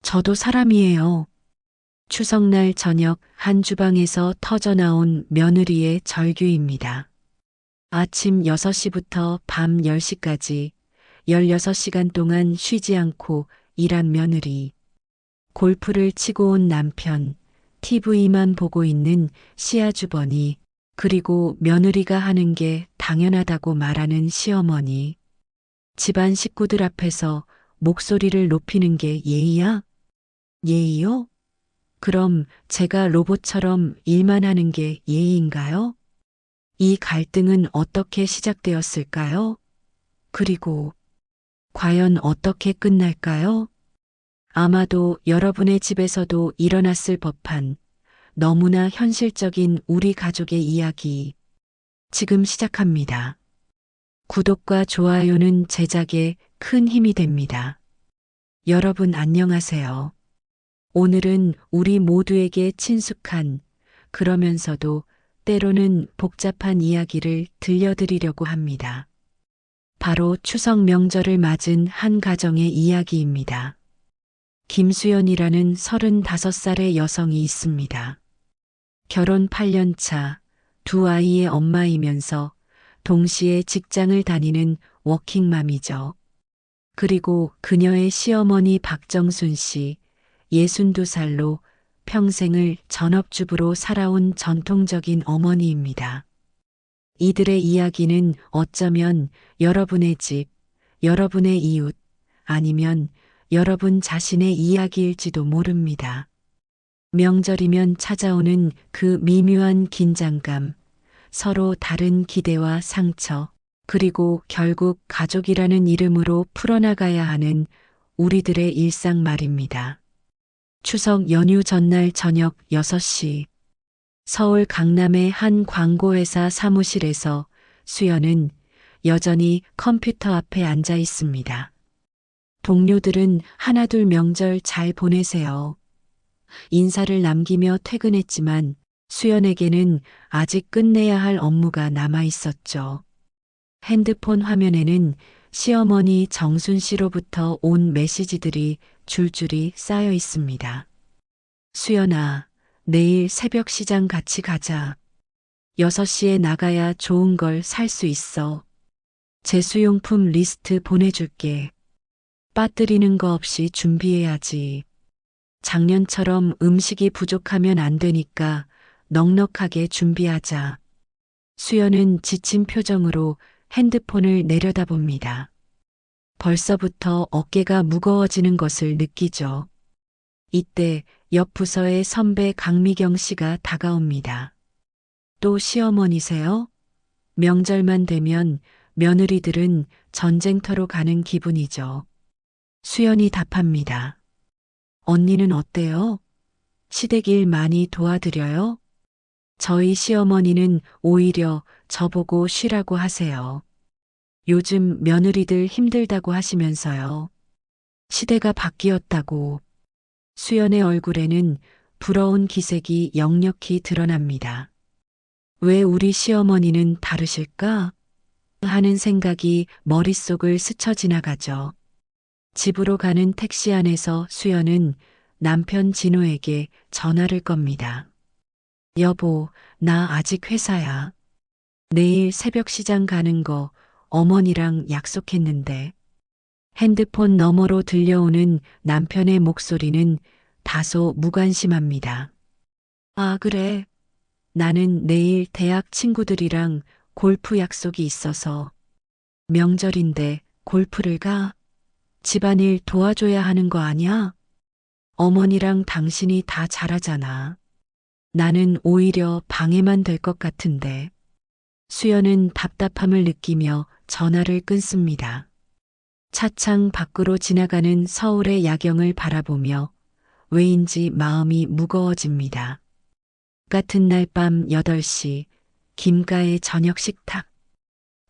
저도 사람이에요. 추석날 저녁 한 주방에서 터져나온 며느리의 절규입니다. 아침 6시부터 밤 10시까지 16시간 동안 쉬지 않고 일한 며느리. 골프를 치고 온 남편, TV만 보고 있는 시아주버니, 그리고 며느리가 하는 게 당연하다고 말하는 시어머니. 집안 식구들 앞에서 목소리를 높이는 게 예의야? 예의요? 그럼 제가 로봇처럼 일만 하는 게 예의인가요? 이 갈등은 어떻게 시작되었을까요? 그리고 과연 어떻게 끝날까요? 아마도 여러분의 집에서도 일어났을 법한 너무나 현실적인 우리 가족의 이야기. 지금 시작합니다. 구독과 좋아요는 제작에 큰 힘이 됩니다. 여러분 안녕하세요. 오늘은 우리 모두에게 친숙한, 그러면서도 때로는 복잡한 이야기를 들려드리려고 합니다. 바로 추석 명절을 맞은 한 가정의 이야기입니다. 김수연이라는 35살의 여성이 있습니다. 결혼 8년 차, 두 아이의 엄마이면서 동시에 직장을 다니는 워킹맘이죠. 그리고 그녀의 시어머니 박정순 씨, 62살로 평생을 전업주부로 살아온 전통적인 어머니입니다. 이들의 이야기는 어쩌면 여러분의 집, 여러분의 이웃, 아니면 여러분 자신의 이야기일지도 모릅니다. 명절이면 찾아오는 그 미묘한 긴장감, 서로 다른 기대와 상처, 그리고 결국 가족이라는 이름으로 풀어나가야 하는 우리들의 일상 말입니다. 추석 연휴 전날 저녁 6시, 서울 강남의 한 광고회사 사무실에서 수연은 여전히 컴퓨터 앞에 앉아 있습니다. 동료들은 하나둘 명절 잘 보내세요. 인사를 남기며 퇴근했지만 수연에게는 아직 끝내야 할 업무가 남아 있었죠. 핸드폰 화면에는 시어머니 정순 씨로부터 온 메시지들이 줄줄이 쌓여 있습니다. 수연아, 내일 새벽 시장 같이 가자. 6시에 나가야 좋은 걸 살 수 있어. 제수용품 리스트 보내줄게. 빠뜨리는 거 없이 준비해야지. 작년처럼 음식이 부족하면 안 되니까 넉넉하게 준비하자. 수연은 지친 표정으로 핸드폰을 내려다봅니다. 벌써부터 어깨가 무거워지는 것을 느끼죠. 이때 옆 부서의 선배 강미경 씨가 다가옵니다. 또 시어머니세요? 명절만 되면 며느리들은 전쟁터로 가는 기분이죠. 수연이 답합니다. 언니는 어때요? 시댁 일 많이 도와드려요? 저희 시어머니는 오히려 저보고 쉬라고 하세요. 요즘 며느리들 힘들다고 하시면서요. 시대가 바뀌었다고. 수연의 얼굴에는 부러운 기색이 역력히 드러납니다. 왜 우리 시어머니는 다르실까? 하는 생각이 머릿속을 스쳐 지나가죠. 집으로 가는 택시 안에서 수연은 남편 진호에게 전화를 겁니다. 여보, 나 아직 회사야. 내일 새벽 시장 가는 거 어머니랑 약속했는데. 핸드폰 너머로 들려오는 남편의 목소리는 다소 무관심합니다. 아, 그래. 나는 내일 대학 친구들이랑 골프 약속이 있어서. 명절인데 골프를 가? 집안일 도와줘야 하는 거 아니야? 어머니랑 당신이 다 잘하잖아. 나는 오히려 방해만 될 것 같은데. 수연은 답답함을 느끼며 전화를 끊습니다. 차창 밖으로 지나가는 서울의 야경을 바라보며 왜인지 마음이 무거워집니다. 같은 날 밤 8시, 김가의 저녁 식탁.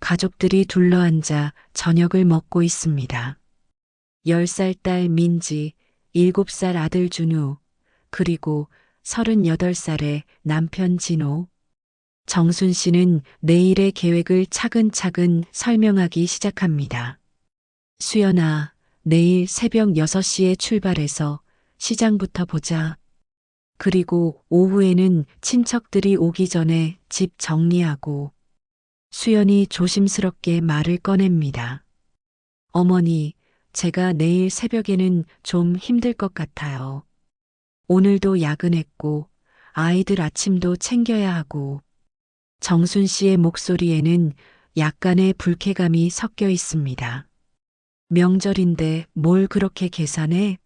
가족들이 둘러앉아 저녁을 먹고 있습니다. 10살 딸 민지, 7살 아들 준우, 그리고 38살의 남편 진호. 정순 씨는 내일의 계획을 차근차근 설명하기 시작합니다. 수연아, 내일 새벽 6시에 출발해서 시장부터 보자. 그리고 오후에는 친척들이 오기 전에 집 정리하고. 수연이 조심스럽게 말을 꺼냅니다. 어머니, 제가 내일 새벽에는 좀 힘들 것 같아요. 오늘도 야근했고, 아이들 아침도 챙겨야 하고. 정순 씨의 목소리에는 약간의 불쾌감이 섞여 있습니다. 명절인데 뭘 그렇게 계산해?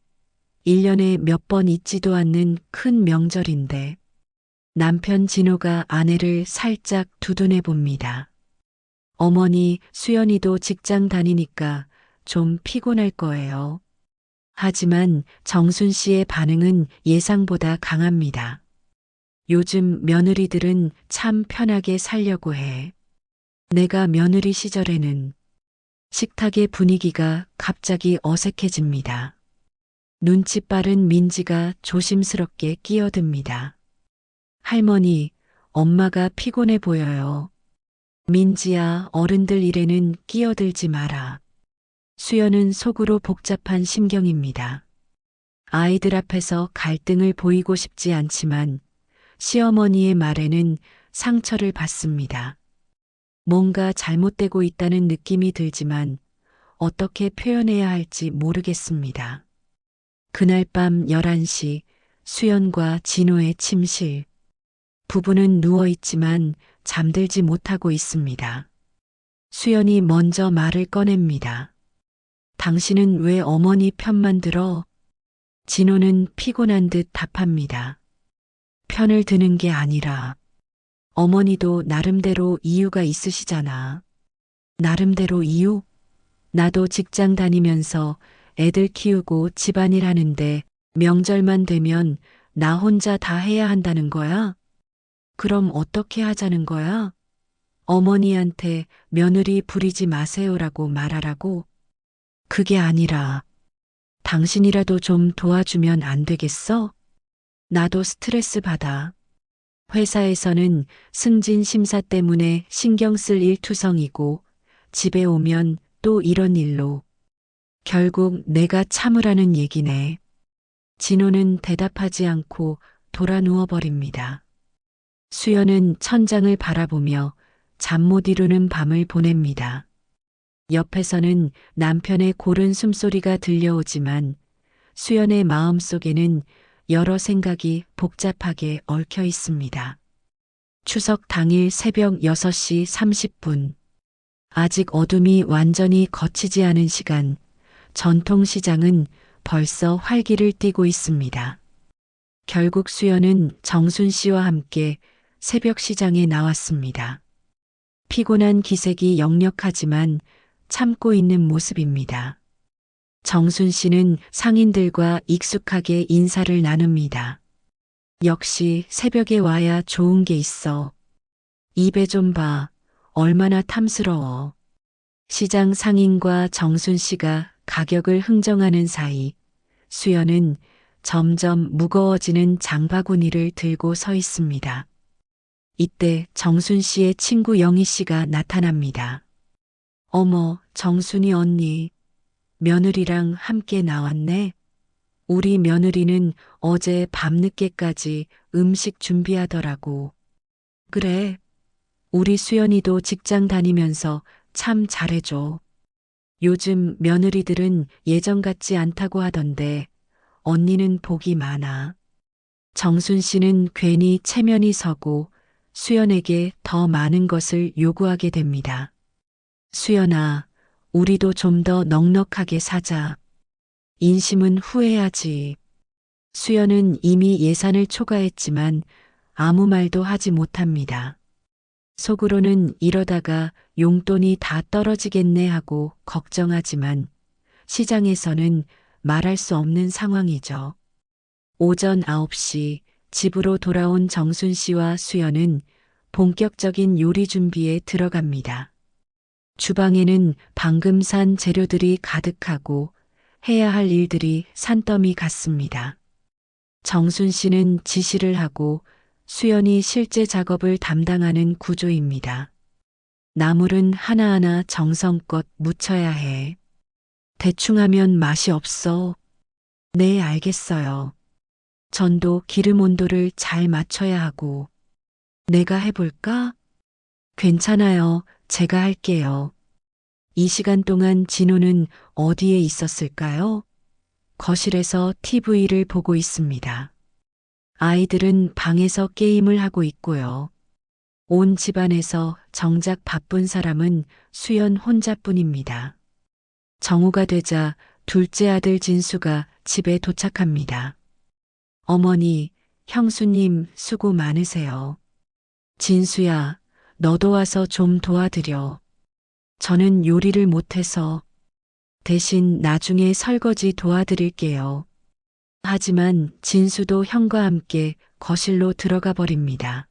1년에 몇 번 있지도 않는 큰 명절인데. 남편 진호가 아내를 살짝 두둔해 봅니다. 어머니, 수연이도 직장 다니니까 좀 피곤할 거예요. 하지만 정순 씨의 반응은 예상보다 강합니다. 요즘 며느리들은 참 편하게 살려고 해. 내가 며느리 시절에는. 식탁의 분위기가 갑자기 어색해집니다. 눈치 빠른 민지가 조심스럽게 끼어듭니다. 할머니, 엄마가 피곤해 보여요. 민지야, 어른들 일에는 끼어들지 마라. 수연은 속으로 복잡한 심경입니다. 아이들 앞에서 갈등을 보이고 싶지 않지만 시어머니의 말에는 상처를 받습니다. 뭔가 잘못되고 있다는 느낌이 들지만 어떻게 표현해야 할지 모르겠습니다. 그날 밤 11시 수연과 진호의 침실. 부부는 누워 있지만 잠들지 못하고 있습니다. 수연이 먼저 말을 꺼냅니다. 당신은 왜 어머니 편만 들어? 진호는 피곤한 듯 답합니다. 편을 드는 게 아니라 어머니도 나름대로 이유가 있으시잖아. 나름대로 이유? 나도 직장 다니면서 애들 키우고 집안일 하는데 명절만 되면 나 혼자 다 해야 한다는 거야? 그럼 어떻게 하자는 거야? 어머니한테 며느리 부리지 마세요라고 말하라고? 그게 아니라 당신이라도 좀 도와주면 안 되겠어? 나도 스트레스 받아. 회사에서는 승진 심사 때문에 신경 쓸 일투성이고 집에 오면 또 이런 일로. 결국 내가 참으라는 얘기네. 진호는 대답하지 않고 돌아 누워버립니다. 수연은 천장을 바라보며 잠 못 이루는 밤을 보냅니다. 옆에서는 남편의 고른 숨소리가 들려오지만 수연의 마음속에는 여러 생각이 복잡하게 얽혀 있습니다. 추석 당일 새벽 6시 30분. 아직 어둠이 완전히 걷히지 않은 시간, 전통시장은 벌써 활기를 띠고 있습니다. 결국 수연은 정순 씨와 함께 새벽 시장에 나왔습니다. 피곤한 기색이 역력하지만 참고 있는 모습입니다. 정순 씨는 상인들과 익숙하게 인사를 나눕니다. 역시 새벽에 와야 좋은 게 있어. 입에 좀 봐. 얼마나 탐스러워. 시장 상인과 정순 씨가 가격을 흥정하는 사이 수연은 점점 무거워지는 장바구니를 들고 서 있습니다. 이때 정순 씨의 친구 영희 씨가 나타납니다. 어머, 정순이 언니. 며느리랑 함께 나왔네. 우리 며느리는 어제 밤늦게까지 음식 준비하더라고. 그래. 우리 수연이도 직장 다니면서 참 잘해줘. 요즘 며느리들은 예전 같지 않다고 하던데 언니는 복이 많아. 정순 씨는 괜히 체면이 서고 수연에게 더 많은 것을 요구하게 됩니다. 수연아, 우리도 좀 더 넉넉하게 사자. 인심은 후회하지. 수연은 이미 예산을 초과했지만 아무 말도 하지 못합니다. 속으로는 이러다가 용돈이 다 떨어지겠네 하고 걱정하지만 시장에서는 말할 수 없는 상황이죠. 오전 9시 집으로 돌아온 정순 씨와 수연은 본격적인 요리 준비에 들어갑니다. 주방에는 방금 산 재료들이 가득하고 해야 할 일들이 산더미 같습니다. 정순 씨는 지시를 하고 수연이 실제 작업을 담당하는 구조입니다. 나물은 하나하나 정성껏 무쳐야 해. 대충 하면 맛이 없어. 네, 알겠어요. 전도 기름 온도를 잘 맞춰야 하고. 내가 해볼까? 괜찮아요. 제가 할게요. 이 시간 동안 진호는 어디에 있었을까요? 거실에서 TV를 보고 있습니다. 아이들은 방에서 게임을 하고 있고요. 온 집안에서 정작 바쁜 사람은 수연 혼자뿐입니다. 정오가 되자 둘째 아들 진수가 집에 도착합니다. 어머니, 형수님 수고 많으세요. 진수야, 너도 와서 좀 도와드려. 저는 요리를 못해서 대신 나중에 설거지 도와드릴게요. 하지만 진수도 형과 함께 거실로 들어가 버립니다.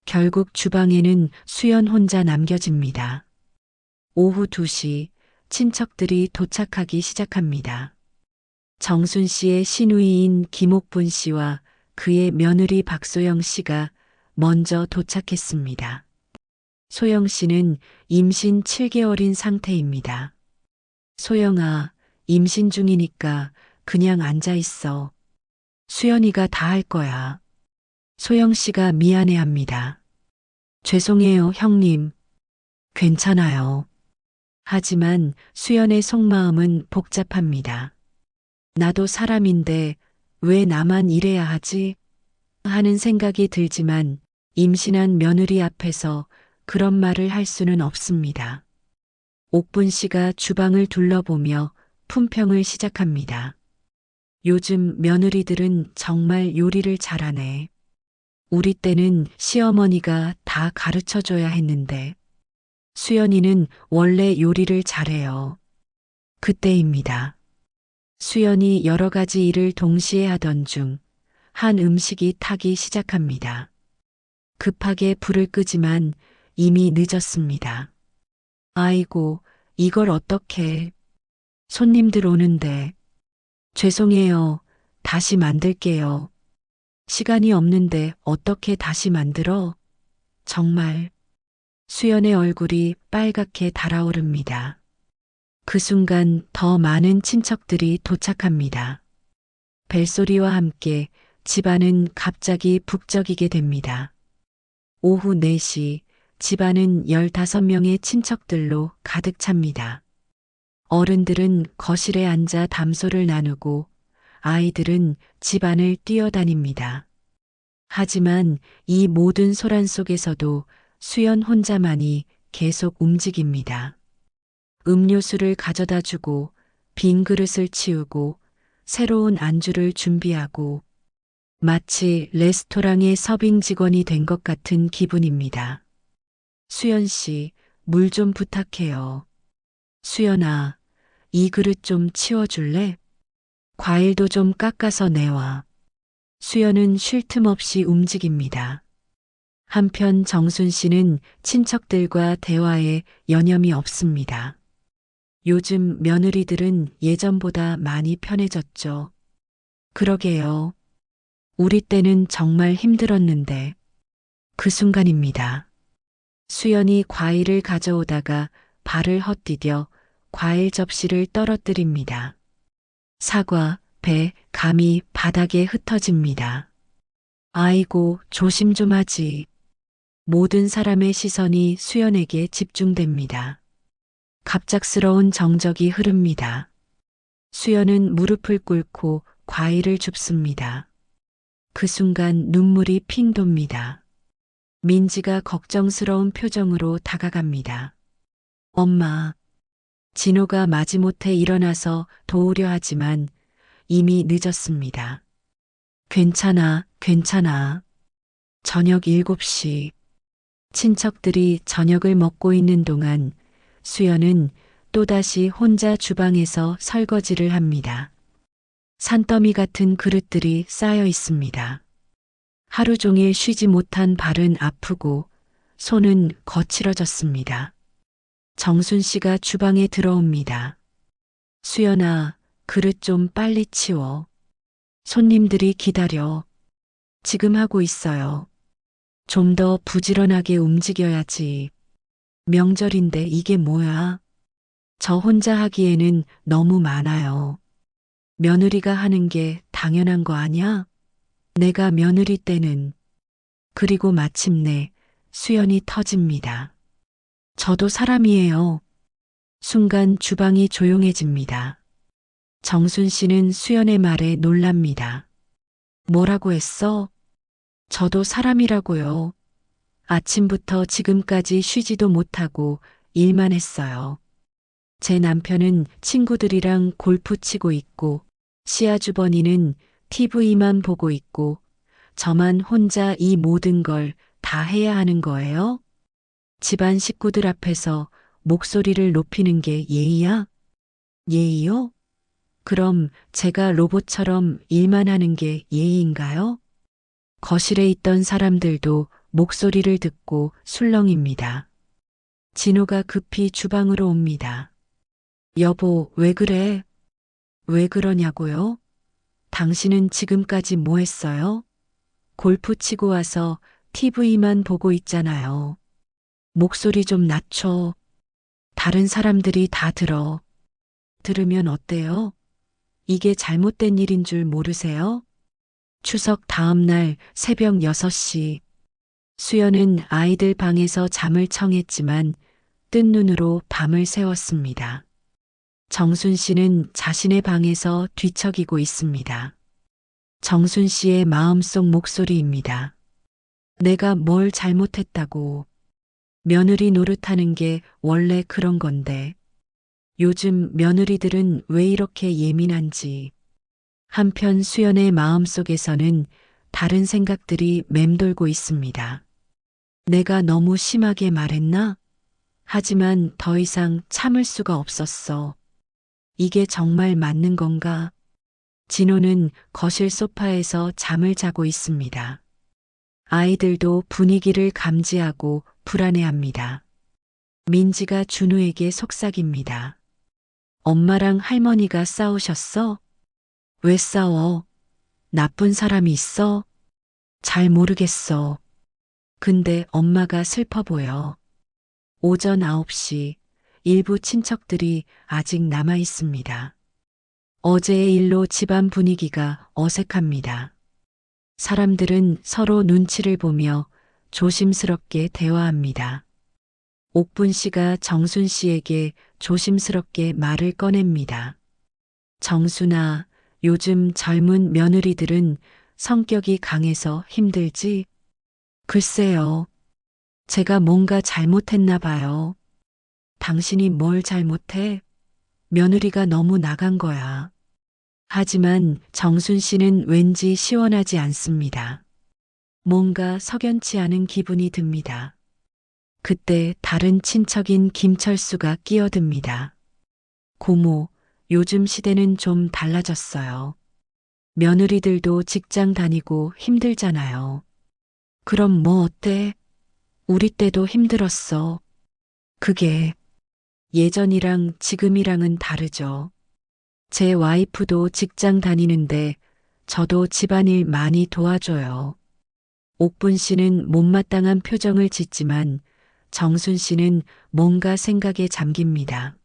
결국 주방에는 수연 혼자 남겨집니다. 오후 2시 친척들이 도착하기 시작합니다. 정순 씨의 시누이인 김옥분 씨와 그의 며느리 박소영 씨가 먼저 도착했습니다. 소영 씨는 임신 7개월인 상태입니다. 소영아, 임신 중이니까 그냥 앉아 있어. 수연이가 다 할 거야. 소영 씨가 미안해합니다. 죄송해요, 형님. 괜찮아요. 하지만 수연의 속마음은 복잡합니다. 나도 사람인데 왜 나만 이래야 하지? 하는 생각이 들지만 임신한 며느리 앞에서 그런 말을 할 수는 없습니다. 옥분 씨가 주방을 둘러보며 품평을 시작합니다. 요즘 며느리들은 정말 요리를 잘하네. 우리 때는 시어머니가 다 가르쳐 줘야 했는데. 수연이는 원래 요리를 잘해요. 그때입니다. 수연이 여러 가지 일을 동시에 하던 중 한 음식이 타기 시작합니다. 급하게 불을 끄지만 이미 늦었습니다. 아이고, 이걸 어떻게. 손님들 오는데. 죄송해요. 다시 만들게요. 시간이 없는데 어떻게 다시 만들어? 정말. 수연의 얼굴이 빨갛게 달아오릅니다. 그 순간 더 많은 친척들이 도착합니다. 벨소리와 함께 집안은 갑자기 북적이게 됩니다. 오후 4시 집안은 15명의 친척들로 가득 찹니다. 어른들은 거실에 앉아 담소를 나누고 아이들은 집안을 뛰어다닙니다. 하지만 이 모든 소란 속에서도 수연 혼자만이 계속 움직입니다. 음료수를 가져다 주고 빈 그릇을 치우고 새로운 안주를 준비하고 마치 레스토랑의 서빙 직원이 된 것 같은 기분입니다. 수연 씨, 물 좀 부탁해요. 수연아, 이 그릇 좀 치워줄래? 과일도 좀 깎아서 내와. 수연은 쉴 틈 없이 움직입니다. 한편 정순 씨는 친척들과 대화에 여념이 없습니다. 요즘 며느리들은 예전보다 많이 편해졌죠. 그러게요. 우리 때는 정말 힘들었는데. 그 순간입니다. 수연이 과일을 가져오다가 발을 헛디뎌 과일 접시를 떨어뜨립니다. 사과, 배, 감이 바닥에 흩어집니다. 아이고, 조심 좀 하지. 모든 사람의 시선이 수연에게 집중됩니다. 갑작스러운 정적이 흐릅니다. 수연은 무릎을 꿇고 과일을 줍습니다. 그 순간 눈물이 핑 돕니다. 민지가 걱정스러운 표정으로 다가갑니다. 엄마. 진호가 마지못해 일어나서 도우려 하지만 이미 늦었습니다. 괜찮아, 괜찮아. 저녁 7시. 친척들이 저녁을 먹고 있는 동안 수연은 또다시 혼자 주방에서 설거지를 합니다. 산더미 같은 그릇들이 쌓여 있습니다. 하루 종일 쉬지 못한 발은 아프고 손은 거칠어졌습니다. 정순 씨가 주방에 들어옵니다. 수연아, 그릇 좀 빨리 치워. 손님들이 기다려. 지금 하고 있어요. 좀 더 부지런하게 움직여야지. 명절인데 이게 뭐야? 저 혼자 하기에는 너무 많아요. 며느리가 하는 게 당연한 거 아냐? 내가 며느리 때는. 그리고 마침내 수연이 터집니다. 저도 사람이에요. 순간 주방이 조용해집니다. 정순 씨는 수연의 말에 놀랍니다. 뭐라고 했어? 저도 사람이라고요. 아침부터 지금까지 쉬지도 못하고 일만 했어요. 제 남편은 친구들이랑 골프 치고 있고, 시아주버니는 TV만 보고 있고, 저만 혼자 이 모든 걸 다 해야 하는 거예요? 집안 식구들 앞에서 목소리를 높이는 게 예의야? 예의요? 그럼 제가 로봇처럼 일만 하는 게 예의인가요? 거실에 있던 사람들도 목소리를 듣고 술렁입니다. 진호가 급히 주방으로 옵니다. 여보, 왜 그래? 왜 그러냐고요? 당신은 지금까지 뭐 했어요? 골프 치고 와서 TV만 보고 있잖아요. 목소리 좀 낮춰. 다른 사람들이 다 들어. 들으면 어때요? 이게 잘못된 일인 줄 모르세요? 추석 다음 날 새벽 6시. 수연은 아이들 방에서 잠을 청했지만 뜬 눈으로 밤을 새웠습니다. 정순 씨는 자신의 방에서 뒤척이고 있습니다. 정순 씨의 마음속 목소리입니다. 내가 뭘 잘못했다고. 며느리 노릇하는 게 원래 그런 건데. 요즘 며느리들은 왜 이렇게 예민한지. 한편 수연의 마음속에서는 다른 생각들이 맴돌고 있습니다. 내가 너무 심하게 말했나? 하지만 더 이상 참을 수가 없었어. 이게 정말 맞는 건가? 진호는 거실 소파에서 잠을 자고 있습니다. 아이들도 분위기를 감지하고 불안해합니다. 민지가 준우에게 속삭입니다. 엄마랑 할머니가 싸우셨어? 왜 싸워? 나쁜 사람이 있어? 잘 모르겠어. 근데 엄마가 슬퍼 보여. 오전 9시 일부 친척들이 아직 남아 있습니다. 어제의 일로 집안 분위기가 어색합니다. 사람들은 서로 눈치를 보며 조심스럽게 대화합니다. 옥분 씨가 정순 씨에게 조심스럽게 말을 꺼냅니다. 정순아, 요즘 젊은 며느리들은 성격이 강해서 힘들지? 글쎄요. 제가 뭔가 잘못했나 봐요. 당신이 뭘 잘못해? 며느리가 너무 나간 거야. 하지만 정순 씨는 왠지 시원하지 않습니다. 뭔가 석연치 않은 기분이 듭니다. 그때 다른 친척인 김철수가 끼어듭니다. 고모, 요즘 시대는 좀 달라졌어요. 며느리들도 직장 다니고 힘들잖아요. 그럼 뭐 어때? 우리 때도 힘들었어. 그게 예전이랑 지금이랑은 다르죠. 제 와이프도 직장 다니는데 저도 집안일 많이 도와줘요. 옥분 씨는 못마땅한 표정을 짓지만 정순 씨는 뭔가 생각에 잠깁니다.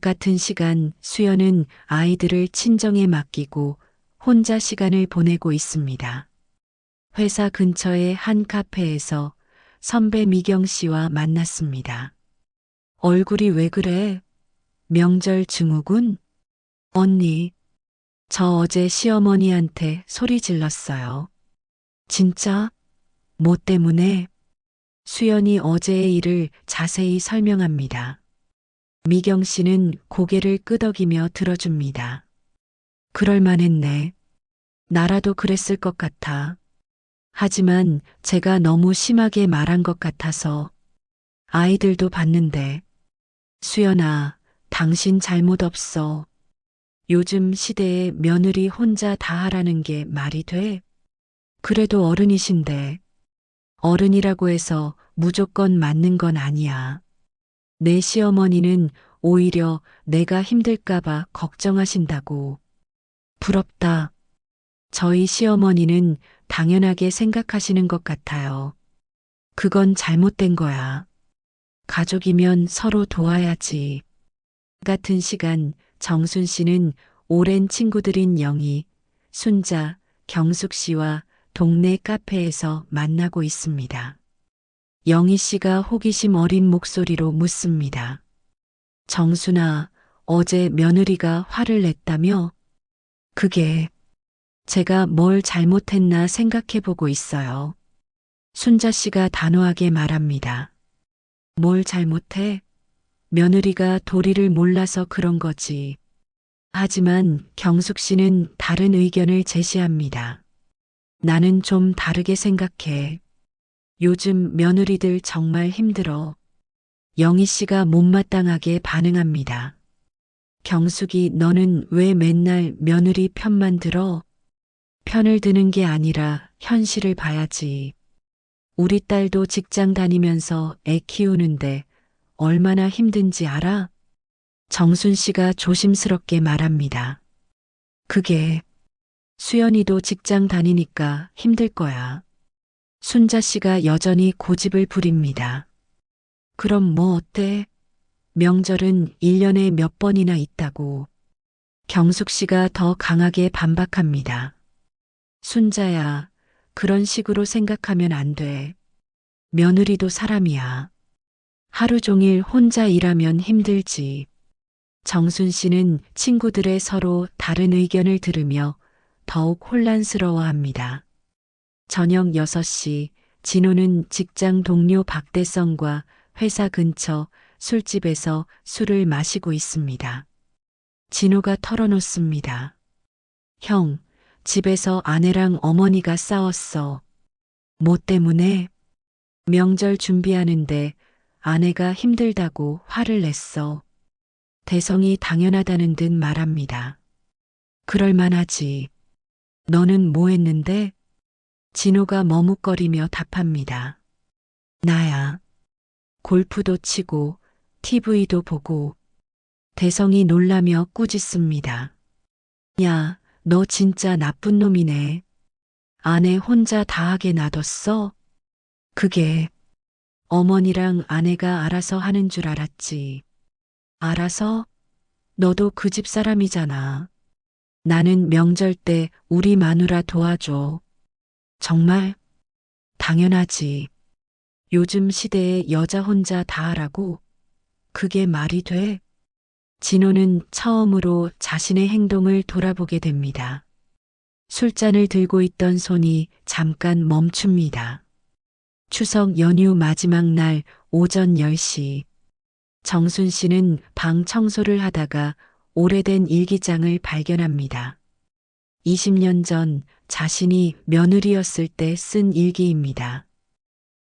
같은 시간 수연은 아이들을 친정에 맡기고 혼자 시간을 보내고 있습니다. 회사 근처의 한 카페에서 선배 미경 씨와 만났습니다. 얼굴이 왜 그래? 명절 증후군? 언니, 저 어제 시어머니한테 소리 질렀어요. 진짜? 뭐 때문에? 수연이 어제의 일을 자세히 설명합니다. 미경 씨는 고개를 끄덕이며 들어줍니다. 그럴 만했네. 나라도 그랬을 것 같아. 하지만 제가 너무 심하게 말한 것 같아서 아이들도 봤는데. 수연아, 당신 잘못 없어. 요즘 시대에 며느리 혼자 다 하라는 게 말이 돼? 그래도 어른이신데. 어른이라고 해서 무조건 맞는 건 아니야. 내 시어머니는 오히려 내가 힘들까봐 걱정하신다고. 부럽다. 저희 시어머니는 당연하게 생각하시는 것 같아요. 그건 잘못된 거야. 가족이면 서로 도와야지. 같은 시간 정순 씨는 오랜 친구들인 영희, 순자, 경숙 씨와 동네 카페에서 만나고 있습니다. 영희 씨가 호기심 어린 목소리로 묻습니다. 정순아, 어제 며느리가 화를 냈다며? 그게 제가 뭘 잘못했나 생각해 보고 있어요. 순자 씨가 단호하게 말합니다. 뭘 잘못해? 며느리가 도리를 몰라서 그런 거지. 하지만 경숙 씨는 다른 의견을 제시합니다. 나는 좀 다르게 생각해. 요즘 며느리들 정말 힘들어. 영희 씨가 못마땅하게 반응합니다. 경숙이 너는 왜 맨날 며느리 편만 들어? 편을 드는 게 아니라 현실을 봐야지. 우리 딸도 직장 다니면서 애 키우는데 얼마나 힘든지 알아? 정순 씨가 조심스럽게 말합니다. 그게 수연이도 직장 다니니까 힘들 거야. 순자 씨가 여전히 고집을 부립니다. 그럼 뭐 어때? 명절은 1년에 몇 번이나 있다고. 경숙 씨가 더 강하게 반박합니다. 순자야, 그런 식으로 생각하면 안 돼. 며느리도 사람이야. 하루 종일 혼자 일하면 힘들지. 정순 씨는 친구들의 서로 다른 의견을 들으며 더욱 혼란스러워합니다. 저녁 6시, 진호는 직장 동료 박대성과 회사 근처 술집에서 술을 마시고 있습니다. 진호가 털어놓습니다. 형, 집에서 아내랑 어머니가 싸웠어. 뭐 때문에? 명절 준비하는데 아내가 힘들다고 화를 냈어. 대성이 당연하다는 듯 말합니다. 그럴만하지. 너는 뭐 했는데? 진호가 머뭇거리며 답합니다. 나야. 골프도 치고 TV도 보고. 대성이 놀라며 꾸짖습니다. 야, 너 진짜 나쁜 놈이네. 아내 혼자 다 하게 놔뒀어? 그게 어머니랑 아내가 알아서 하는 줄 알았지. 알아서? 너도 그 집 사람이잖아. 나는 명절 때 우리 마누라 도와줘. 정말? 당연하지. 요즘 시대에 여자 혼자 다 하라고? 그게 말이 돼? 진호는 처음으로 자신의 행동을 돌아보게 됩니다. 술잔을 들고 있던 손이 잠깐 멈춥니다. 추석 연휴 마지막 날 오전 10시. 정순 씨는 방 청소를 하다가 오래된 일기장을 발견합니다. 20년 전 자신이 며느리였을 때 쓴 일기입니다.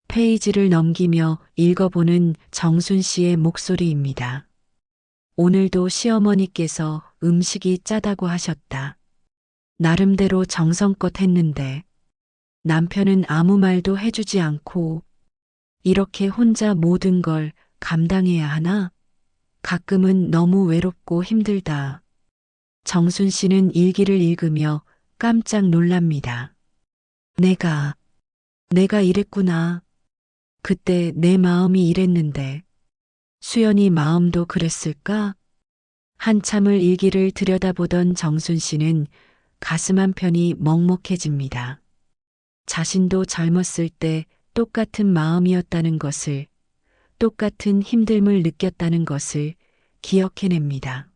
페이지를 넘기며 읽어보는 정순 씨의 목소리입니다. 오늘도 시어머니께서 음식이 짜다고 하셨다. 나름대로 정성껏 했는데 남편은 아무 말도 해주지 않고 이렇게 혼자 모든 걸 감당해야 하나? 가끔은 너무 외롭고 힘들다. 정순 씨는 일기를 읽으며 깜짝 놀랍니다. 내가 이랬구나. 그때 내 마음이 이랬는데 수연이 마음도 그랬을까? 한참을 일기를 들여다보던 정순 씨는 가슴 한편이 먹먹해집니다. 자신도 젊었을 때 똑같은 마음이었다는 것을, 똑같은 힘듦을 느꼈다는 것을 기억해냅니다.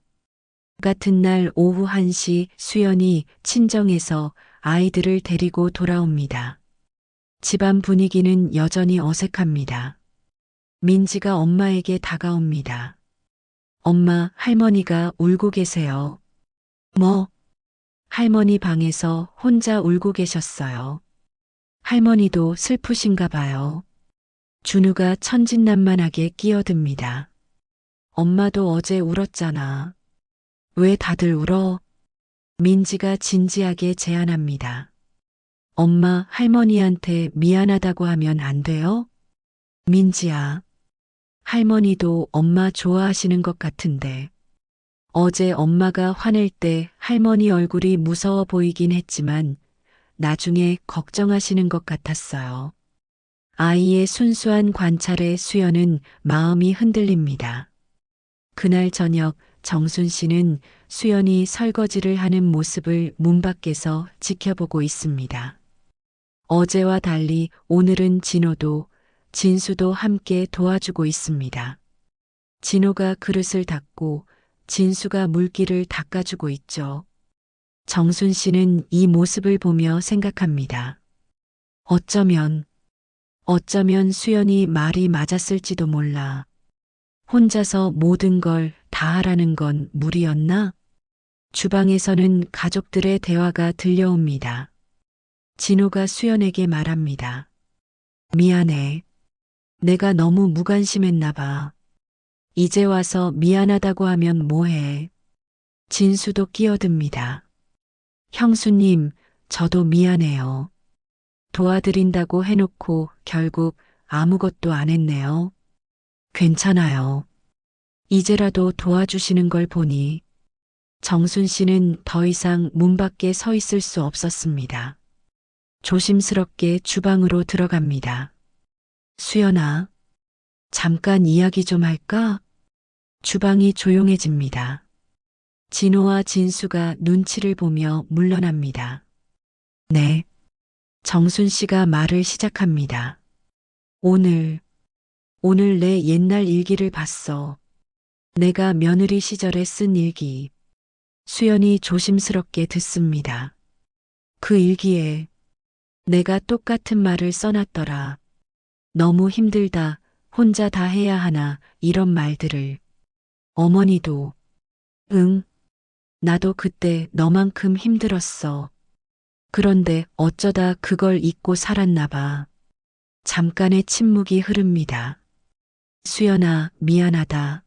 같은 날 오후 1시 수연이 친정에서 아이들을 데리고 돌아옵니다. 집안 분위기는 여전히 어색합니다. 민지가 엄마에게 다가옵니다. 엄마, 할머니가 울고 계세요. 뭐? 할머니 방에서 혼자 울고 계셨어요. 할머니도 슬프신가 봐요. 준우가 천진난만하게 끼어듭니다. 엄마도 어제 울었잖아. 왜 다들 울어? 민지가 진지하게 제안합니다. 엄마, 할머니한테 미안하다고 하면 안 돼요? 민지야, 할머니도 엄마 좋아하시는 것 같은데. 어제 엄마가 화낼 때 할머니 얼굴이 무서워 보이긴 했지만 나중에 걱정하시는 것 같았어요. 아이의 순수한 관찰에 수연은 마음이 흔들립니다. 그날 저녁 정순 씨는 수연이 설거지를 하는 모습을 문 밖에서 지켜보고 있습니다. 어제와 달리 오늘은 진호도 진수도 함께 도와주고 있습니다. 진호가 그릇을 닦고 진수가 물기를 닦아주고 있죠. 정순 씨는 이 모습을 보며 생각합니다. 어쩌면 수연이 말이 맞았을지도 몰라. 혼자서 모든 걸 다 하라는 건 무리였나? 주방에서는 가족들의 대화가 들려옵니다. 진호가 수연에게 말합니다. 미안해. 내가 너무 무관심했나 봐. 이제 와서 미안하다고 하면 뭐해. 진수도 끼어듭니다. 형수님, 저도 미안해요. 도와드린다고 해놓고 결국 아무것도 안 했네요. 괜찮아요. 이제라도 도와주시는 걸 보니 정순 씨는 더 이상 문 밖에 서 있을 수 없었습니다. 조심스럽게 주방으로 들어갑니다. 수연아, 잠깐 이야기 좀 할까? 주방이 조용해집니다. 진호와 진수가 눈치를 보며 물러납니다. 네. 정순 씨가 말을 시작합니다. 오늘 내 옛날 일기를 봤어. 내가 며느리 시절에 쓴 일기. 수연이 조심스럽게 듣습니다. 그 일기에 내가 똑같은 말을 써놨더라. 너무 힘들다, 혼자 다 해야 하나, 이런 말들을. 어머니도, 응, 나도 그때 너만큼 힘들었어. 그런데 어쩌다 그걸 잊고 살았나 봐. 잠깐의 침묵이 흐릅니다. 수연아, 미안하다.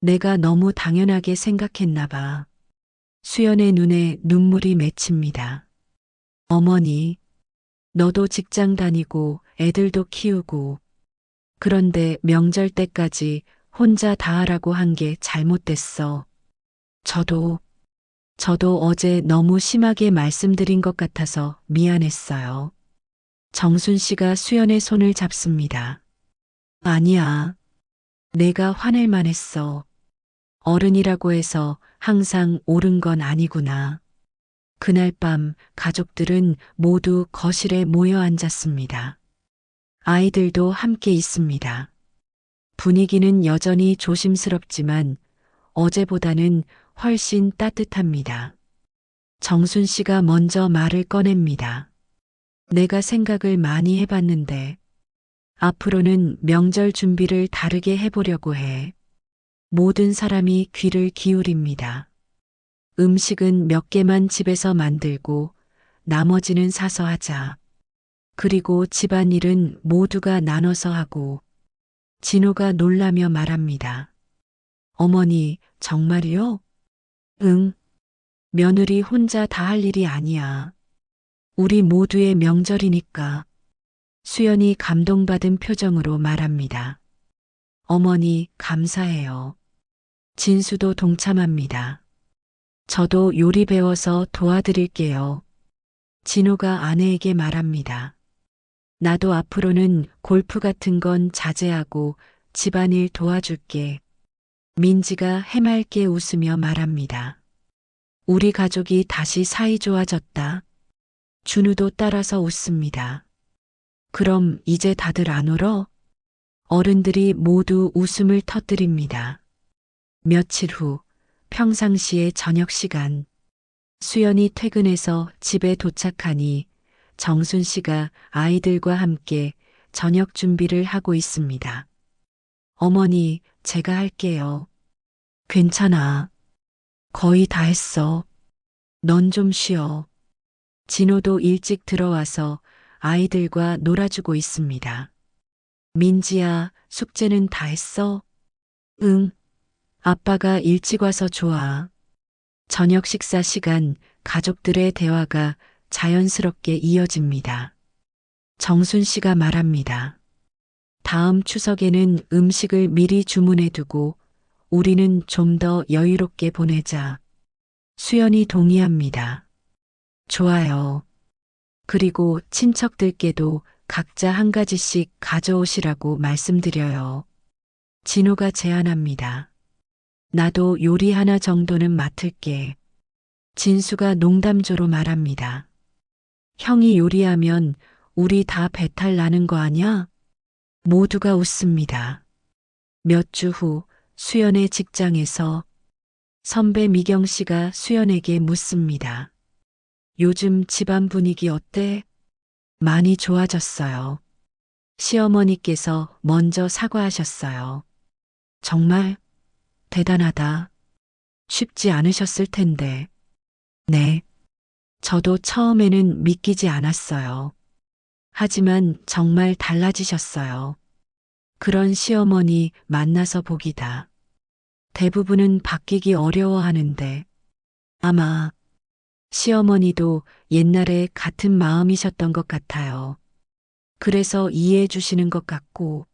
내가 너무 당연하게 생각했나 봐. 수연의 눈에 눈물이 맺힙니다. 어머니, 너도 직장 다니고 애들도 키우고 그런데 명절 때까지 혼자 다 하라고 한 게 잘못됐어. 저도 어제 너무 심하게 말씀드린 것 같아서 미안했어요. 정순 씨가 수연의 손을 잡습니다. 아니야. 내가 화낼 만했어. 어른이라고 해서 항상 옳은 건 아니구나. 그날 밤 가족들은 모두 거실에 모여 앉았습니다. 아이들도 함께 있습니다. 분위기는 여전히 조심스럽지만 어제보다는 훨씬 따뜻합니다. 정순 씨가 먼저 말을 꺼냅니다. 내가 생각을 많이 해봤는데 앞으로는 명절 준비를 다르게 해보려고 해. 모든 사람이 귀를 기울입니다. 음식은 몇 개만 집에서 만들고 나머지는 사서 하자. 그리고 집안일은 모두가 나눠서 하고. 진호가 놀라며 말합니다. 어머니, 정말이요? 응. 며느리 혼자 다 할 일이 아니야. 우리 모두의 명절이니까. 수연이 감동받은 표정으로 말합니다. 어머니, 감사해요. 진수도 동참합니다. 저도 요리 배워서 도와드릴게요. 진호가 아내에게 말합니다. 나도 앞으로는 골프 같은 건 자제하고 집안일 도와줄게. 민지가 해맑게 웃으며 말합니다. 우리 가족이 다시 사이 좋아졌다. 준우도 따라서 웃습니다. 그럼 이제 다들 안 울어? 어른들이 모두 웃음을 터뜨립니다. 며칠 후 평상시의 저녁 시간. 수연이 퇴근해서 집에 도착하니 정순 씨가 아이들과 함께 저녁 준비를 하고 있습니다. 어머니, 제가 할게요. 괜찮아. 거의 다 했어. 넌 좀 쉬어. 진호도 일찍 들어와서 아이들과 놀아주고 있습니다. 민지야, 숙제는 다 했어? 응. 아빠가 일찍 와서 좋아. 저녁 식사 시간 가족들의 대화가 자연스럽게 이어집니다. 정순 씨가 말합니다. 다음 추석에는 음식을 미리 주문해 두고 우리는 좀 더 여유롭게 보내자. 수연이 동의합니다. 좋아요. 그리고 친척들께도 각자 한 가지씩 가져오시라고 말씀드려요. 진호가 제안합니다. 나도 요리 하나 정도는 맡을게. 진수가 농담조로 말합니다. 형이 요리하면 우리 다 배탈 나는 거 아냐? 모두가 웃습니다. 몇 주 후 수연의 직장에서 선배 미경 씨가 수연에게 묻습니다. 요즘 집안 분위기 어때? 많이 좋아졌어요. 시어머니께서 먼저 사과하셨어요. 정말 대단하다. 쉽지 않으셨을 텐데. 네. 저도 처음에는 믿기지 않았어요. 하지만 정말 달라지셨어요. 그런 시어머니 만나서 복이다. 대부분은 바뀌기 어려워하는데 아마 시어머니도 옛날에 같은 마음이셨던 것 같아요. 그래서 이해해 주시는 것 같고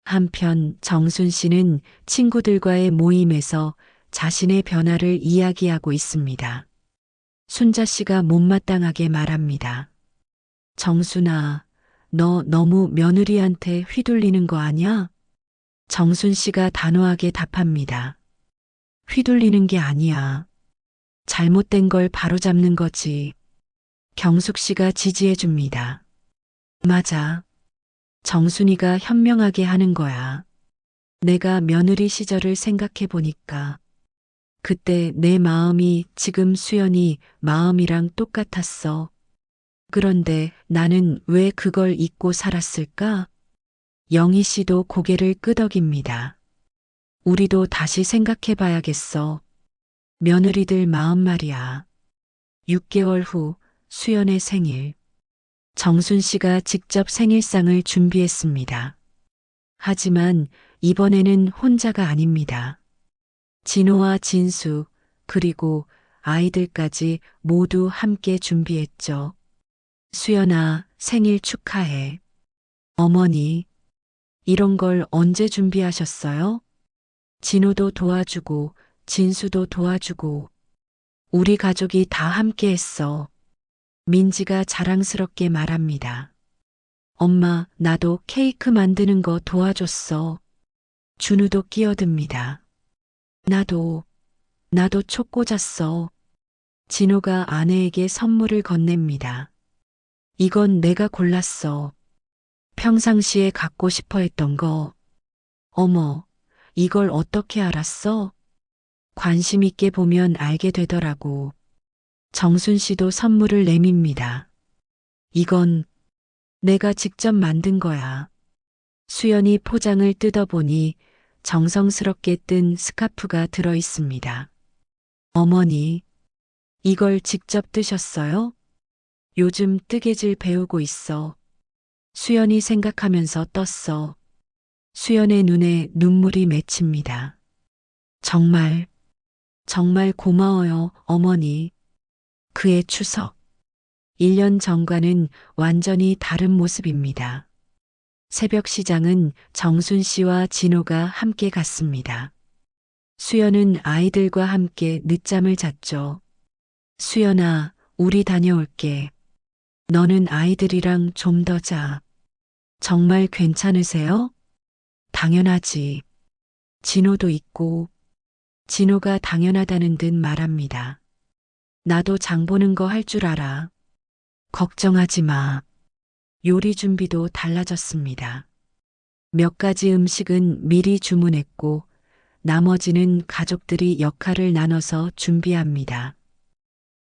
한편 정순 씨는 친구들과의 모임에서 자신의 변화를 이야기하고 있습니다. 순자 씨가 못마땅하게 말합니다. 정순아, 너 너무 며느리한테 휘둘리는 거 아냐? 정순 씨가 단호하게 답합니다. 휘둘리는 게 아니야. 잘못된 걸 바로잡는 거지. 경숙 씨가 지지해 줍니다. 맞아. 정순이가 현명하게 하는 거야. 내가 며느리 시절을 생각해 보니까 그때 내 마음이 지금 수연이 마음이랑 똑같았어. 그런데 나는 왜 그걸 잊고 살았을까? 영희 씨도 고개를 끄덕입니다. 우리도 다시 생각해 봐야겠어. 며느리들 마음 말이야. 6개월 후 수연의 생일. 정순 씨가 직접 생일상을 준비했습니다. 하지만 이번에는 혼자가 아닙니다. 진호와 진수, 그리고 아이들까지 모두 함께 준비했죠. 수연아, 생일 축하해. 어머니, 이런 걸 언제 준비하셨어요? 진호도 도와주고, 진수도 도와주고, 우리 가족이 다 함께 했어. 민지가 자랑스럽게 말합니다. 엄마, 나도 케이크 만드는 거 도와줬어. 준우도 끼어듭니다. 나도 촉 꽂았어. 진호가 아내에게 선물을 건넵니다. 이건 내가 골랐어. 평상시에 갖고 싶어 했던 거. 어머, 이걸 어떻게 알았어? 관심 있게 보면 알게 되더라고. 정순 씨도 선물을 내밉니다. 이건 내가 직접 만든 거야. 수연이 포장을 뜯어보니 정성스럽게 뜬 스카프가 들어 있습니다. 어머니, 이걸 직접 뜨셨어요? 요즘 뜨개질 배우고 있어. 수연이 생각하면서 떴어. 수연의 눈에 눈물이 맺힙니다. 정말 고마워요, 어머니. 그의 추석. 1년 전과는 완전히 다른 모습입니다. 새벽 시장은 정순 씨와 진호가 함께 갔습니다. 수연은 아이들과 함께 늦잠을 잤죠. 수연아, 우리 다녀올게. 너는 아이들이랑 좀 더 자. 정말 괜찮으세요? 당연하지. 진호도 있고, 진호가 당연하다는 듯 말합니다. 나도 장 보는 거 할 줄 알아. 걱정하지 마. 요리 준비도 달라졌습니다. 몇 가지 음식은 미리 주문했고, 나머지는 가족들이 역할을 나눠서 준비합니다.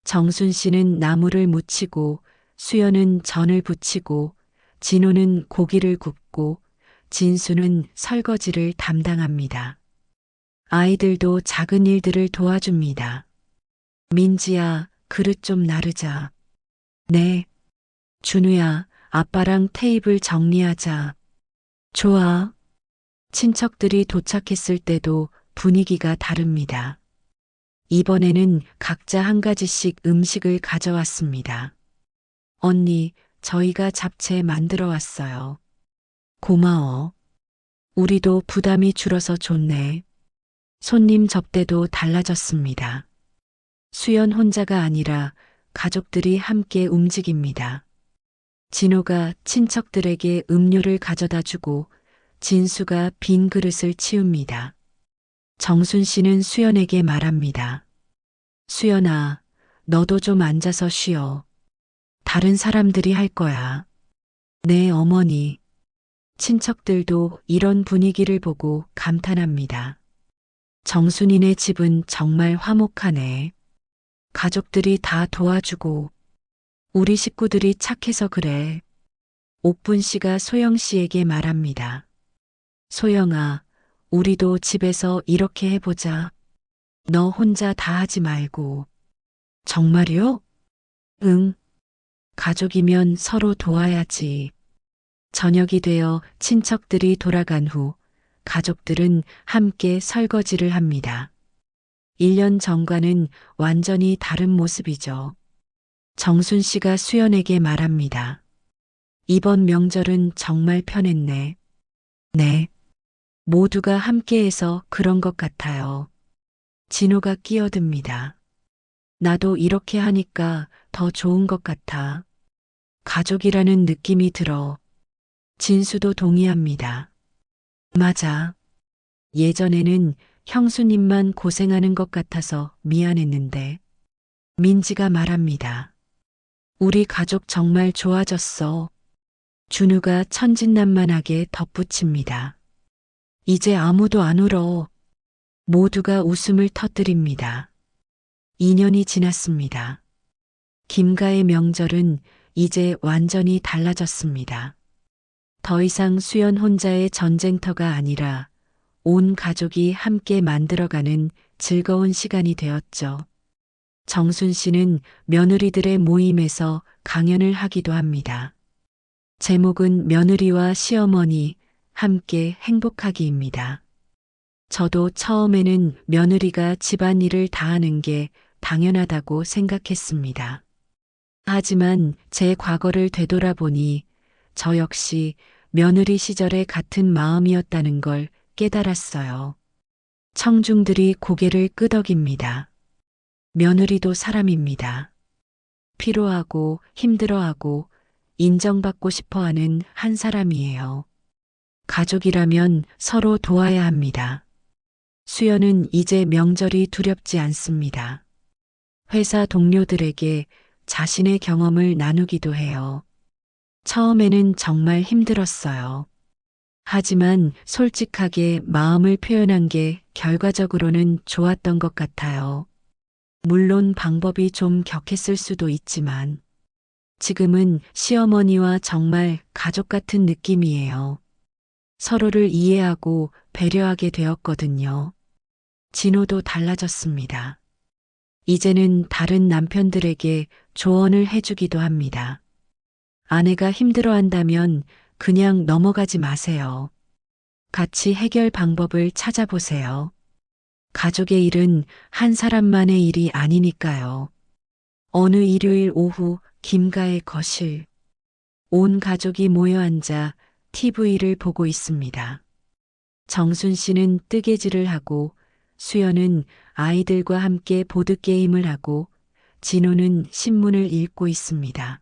정순 씨는 나물을 무치고, 수연은 전을 부치고, 진호는 고기를 굽고, 진수는 설거지를 담당합니다. 아이들도 작은 일들을 도와줍니다. 민지야, 그릇 좀 나르자. 네. 준우야, 아빠랑 테이블 정리하자. 좋아. 친척들이 도착했을 때도 분위기가 다릅니다. 이번에는 각자 한 가지씩 음식을 가져왔습니다. 언니, 저희가 잡채 만들어 왔어요. 고마워. 우리도 부담이 줄어서 좋네. 손님 접대도 달라졌습니다. 수연 혼자가 아니라 가족들이 함께 움직입니다. 진호가 친척들에게 음료를 가져다 주고 진수가 빈 그릇을 치웁니다. 정순 씨는 수연에게 말합니다. 수연아, 너도 좀 앉아서 쉬어. 다른 사람들이 할 거야. 내 어머니, 친척들도 이런 분위기를 보고 감탄합니다. 정순이네 집은 정말 화목하네. 가족들이 다 도와주고 우리 식구들이 착해서 그래. 옥분 씨가 소영 씨에게 말합니다. 소영아, 우리도 집에서 이렇게 해보자. 너 혼자 다 하지 말고. 정말요? 응. 가족이면 서로 도와야지. 저녁이 되어 친척들이 돌아간 후 가족들은 함께 설거지를 합니다. 1년 전과는 완전히 다른 모습이죠. 정순 씨가 수연에게 말합니다. 이번 명절은 정말 편했네. 네. 모두가 함께해서 그런 것 같아요. 진호가 끼어듭니다. 나도 이렇게 하니까 더 좋은 것 같아. 가족이라는 느낌이 들어. 진수도 동의합니다. 맞아. 예전에는 형수님만 고생하는 것 같아서 미안했는데. 민지가 말합니다. 우리 가족 정말 좋아졌어. 준우가 천진난만하게 덧붙입니다. 이제 아무도 안 울어. 모두가 웃음을 터뜨립니다. 2년이 지났습니다. 김가의 명절은 이제 완전히 달라졌습니다. 더 이상 수연 혼자의 전쟁터가 아니라 온 가족이 함께 만들어가는 즐거운 시간이 되었죠. 정순 씨는 며느리들의 모임에서 강연을 하기도 합니다. 제목은 며느리와 시어머니 함께 행복하기입니다. 저도 처음에는 며느리가 집안일을 다 하는 게 당연하다고 생각했습니다. 하지만 제 과거를 되돌아보니 저 역시 며느리 시절의 같은 마음이었다는 걸 깨달았어요. 청중들이 고개를 끄덕입니다. 며느리도 사람입니다. 피로하고 힘들어하고 인정받고 싶어 하는 한 사람이에요. 가족이라면 서로 도와야 합니다. 수연은 이제 명절이 두렵지 않습니다. 회사 동료들에게 자신의 경험을 나누기도 해요. 처음에는 정말 힘들었어요. 하지만 솔직하게 마음을 표현한 게 결과적으로는 좋았던 것 같아요. 물론 방법이 좀 격했을 수도 있지만 지금은 시어머니와 정말 가족 같은 느낌이에요. 서로를 이해하고 배려하게 되었거든요. 진호도 달라졌습니다. 이제는 다른 남편들에게 조언을 해주기도 합니다. 아내가 힘들어한다면 그냥 넘어가지 마세요. 같이 해결 방법을 찾아보세요. 가족의 일은 한 사람만의 일이 아니니까요. 어느 일요일 오후 김가의 거실. 온 가족이 모여 앉아 TV를 보고 있습니다. 정순 씨는 뜨개질을 하고 수연은 아이들과 함께 보드게임을 하고 진호는 신문을 읽고 있습니다.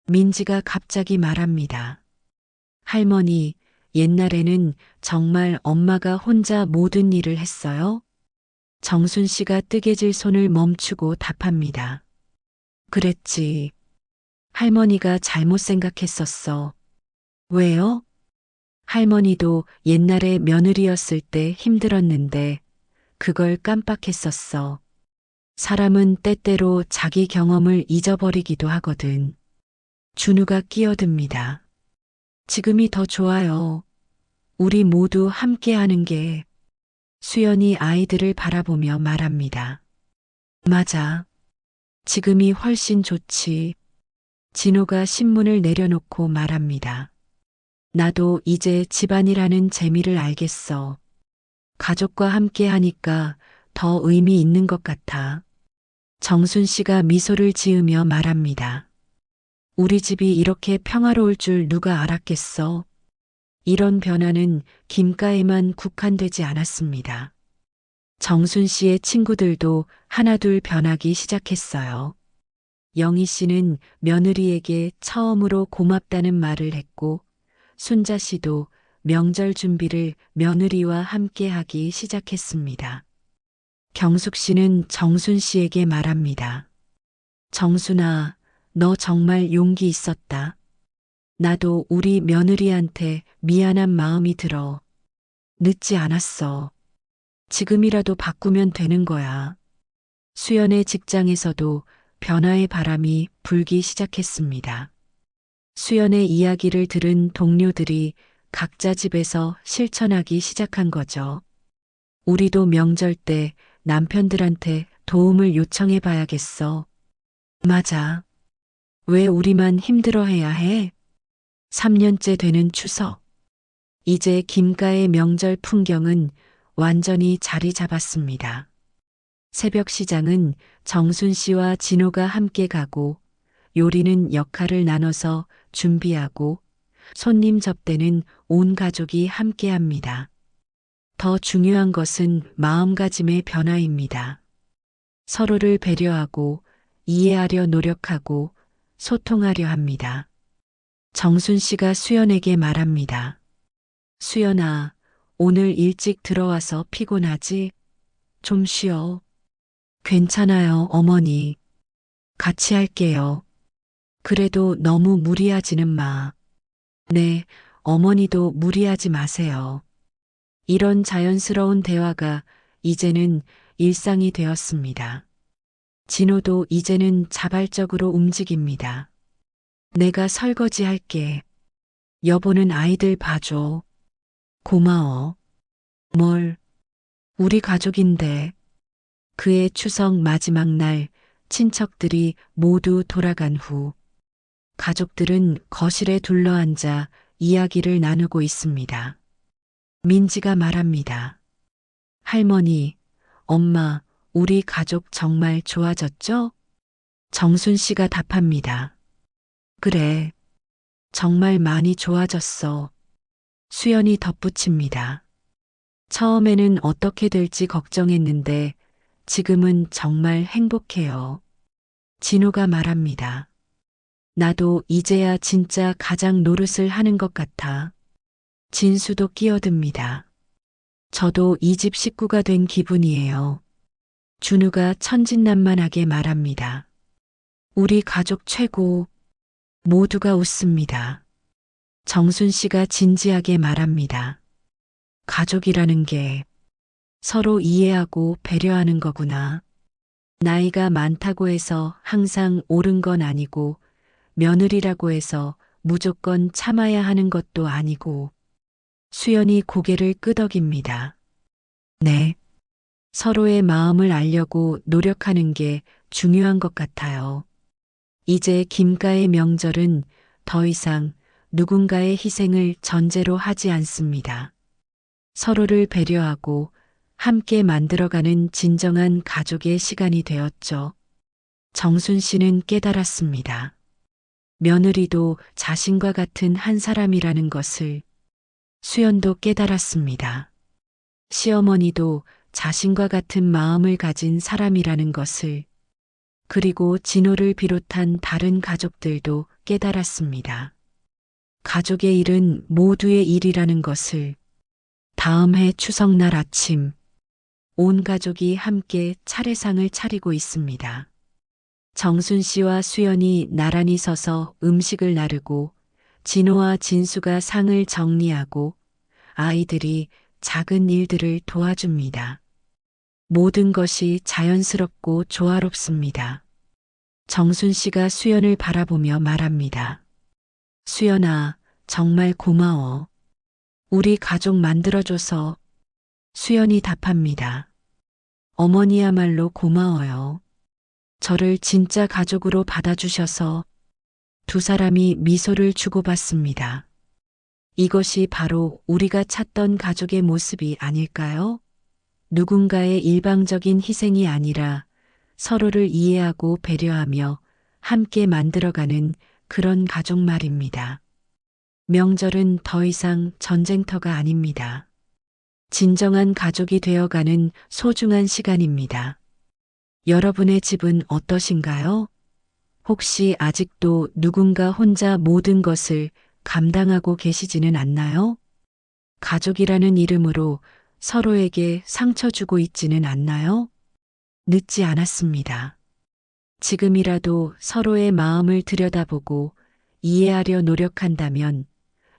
민지가 갑자기 말합니다. 할머니, 옛날에는 정말 엄마가 혼자 모든 일을 했어요? 정순 씨가 뜨개질 손을 멈추고 답합니다. 그랬지. 할머니가 잘못 생각했었어. 왜요? 할머니도 옛날에 며느리였을 때 힘들었는데 그걸 깜빡했었어. 사람은 때때로 자기 경험을 잊어버리기도 하거든. 준우가 끼어듭니다. 지금이 더 좋아요. 우리 모두 함께 하는 게. 수연이 아이들을 바라보며 말합니다. 맞아. 지금이 훨씬 좋지. 진호가 신문을 내려놓고 말합니다. 나도 이제 집안일하는 재미를 알겠어. 가족과 함께 하니까 더 의미 있는 것 같아. 정순 씨가 미소를 지으며 말합니다. 우리 집이 이렇게 평화로울 줄 누가 알았겠어? 이런 변화는 김가에만 국한되지 않았습니다. 정순 씨의 친구들도 하나둘 변하기 시작했어요. 영희 씨는 며느리에게 처음으로 고맙다는 말을 했고, 순자 씨도 명절 준비를 며느리와 함께 하기 시작했습니다. 경숙 씨는 정순 씨에게 말합니다. 정순아, 너 정말 용기 있었다. 나도 우리 며느리한테 미안한 마음이 들어. 늦지 않았어. 지금이라도 바꾸면 되는 거야. 수연의 직장에서도 변화의 바람이 불기 시작했습니다. 수연의 이야기를 들은 동료들이 각자 집에서 실천하기 시작한 거죠. 우리도 명절 때 남편들한테 도움을 요청해 봐야겠어. 맞아. 왜 우리만 힘들어해야 해? 3년째 되는 추석. 이제 김가의 명절 풍경은 완전히 자리 잡았습니다. 새벽 시장은 정순 씨와 진호가 함께 가고 요리는 역할을 나눠서 준비하고 손님 접대는 온 가족이 함께 합니다. 더 중요한 것은 마음가짐의 변화입니다. 서로를 배려하고 이해하려 노력하고 소통하려 합니다. 정순 씨가 수연에게 말합니다. 수연아, 오늘 일찍 들어와서 피곤하지? 좀 쉬어. 괜찮아요, 어머니. 같이 할게요. 그래도 너무 무리하지는 마. 네, 어머니도 무리하지 마세요. 이런 자연스러운 대화가 이제는 일상이 되었습니다. 진호도 이제는 자발적으로 움직입니다. 내가 설거지 할게. 여보는 아이들 봐줘. 고마워. 뭘, 우리 가족인데. 그의 추석 마지막 날 친척들이 모두 돌아간 후 가족들은 거실에 둘러앉아 이야기를 나누고 있습니다. 민지가 말합니다. 할머니, 엄마, 우리 가족 정말 좋아졌죠? 정순 씨가 답합니다. 그래, 정말 많이 좋아졌어. 수연이 덧붙입니다. 처음에는 어떻게 될지 걱정했는데 지금은 정말 행복해요. 진호가 말합니다. 나도 이제야 진짜 가장 노릇을 하는 것 같아. 진수도 끼어듭니다. 저도 이 집 식구가 된 기분이에요. 준우가 천진난만하게 말합니다. 우리 가족 최고. 모두가 웃습니다. 정순 씨가 진지하게 말합니다. 가족이라는 게 서로 이해하고 배려하는 거구나. 나이가 많다고 해서 항상 옳은 건 아니고 며느리라고 해서 무조건 참아야 하는 것도 아니고. 수연이 고개를 끄덕입니다. 네. 서로의 마음을 알려고 노력하는 게 중요한 것 같아요. 이제 김가의 명절은 더 이상 누군가의 희생을 전제로 하지 않습니다. 서로를 배려하고 함께 만들어가는 진정한 가족의 시간이 되었죠. 정순 씨는 깨달았습니다. 며느리도 자신과 같은 한 사람이라는 것을. 수연도 깨달았습니다. 시어머니도 자신과 같은 마음을 가진 사람이라는 것을. 그리고 진호를 비롯한 다른 가족들도 깨달았습니다. 가족의 일은 모두의 일이라는 것을. 다음 해 추석날 아침, 온 가족이 함께 차례상을 차리고 있습니다. 정순 씨와 수연이 나란히 서서 음식을 나르고 진호와 진수가 상을 정리하고 아이들이 작은 일들을 도와줍니다. 모든 것이 자연스럽고 조화롭습니다. 정순 씨가 수연을 바라보며 말합니다. 수연아, 정말 고마워. 우리 가족 만들어줘서. 수연이 답합니다. 어머니야말로 고마워요. 저를 진짜 가족으로 받아주셔서. 두 사람이 미소를 주고받습니다. 이것이 바로 우리가 찾던 가족의 모습이 아닐까요? 누군가의 일방적인 희생이 아니라 서로를 이해하고 배려하며 함께 만들어가는 그런 가족 말입니다. 명절은 더 이상 전쟁터가 아닙니다. 진정한 가족이 되어가는 소중한 시간입니다. 여러분의 집은 어떠신가요? 혹시 아직도 누군가 혼자 모든 것을 감당하고 계시지는 않나요? 가족이라는 이름으로 서로에게 상처 주고 있지는 않나요? 늦지 않았습니다. 지금이라도 서로의 마음을 들여다보고 이해하려 노력한다면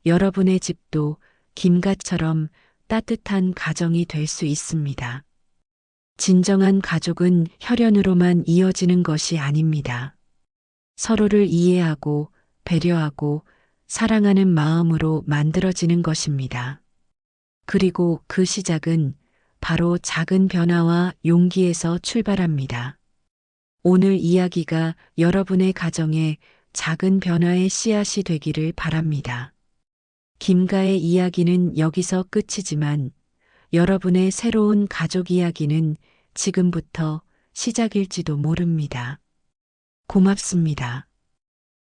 여러분의 집도 김가처럼 따뜻한 가정이 될 수 있습니다. 진정한 가족은 혈연으로만 이어지는 것이 아닙니다. 서로를 이해하고 배려하고 사랑하는 마음으로 만들어지는 것입니다. 그리고 그 시작은 바로 작은 변화와 용기에서 출발합니다. 오늘 이야기가 여러분의 가정에 작은 변화의 씨앗이 되기를 바랍니다. 김가의 이야기는 여기서 끝이지만 여러분의 새로운 가족 이야기는 지금부터 시작일지도 모릅니다. 고맙습니다.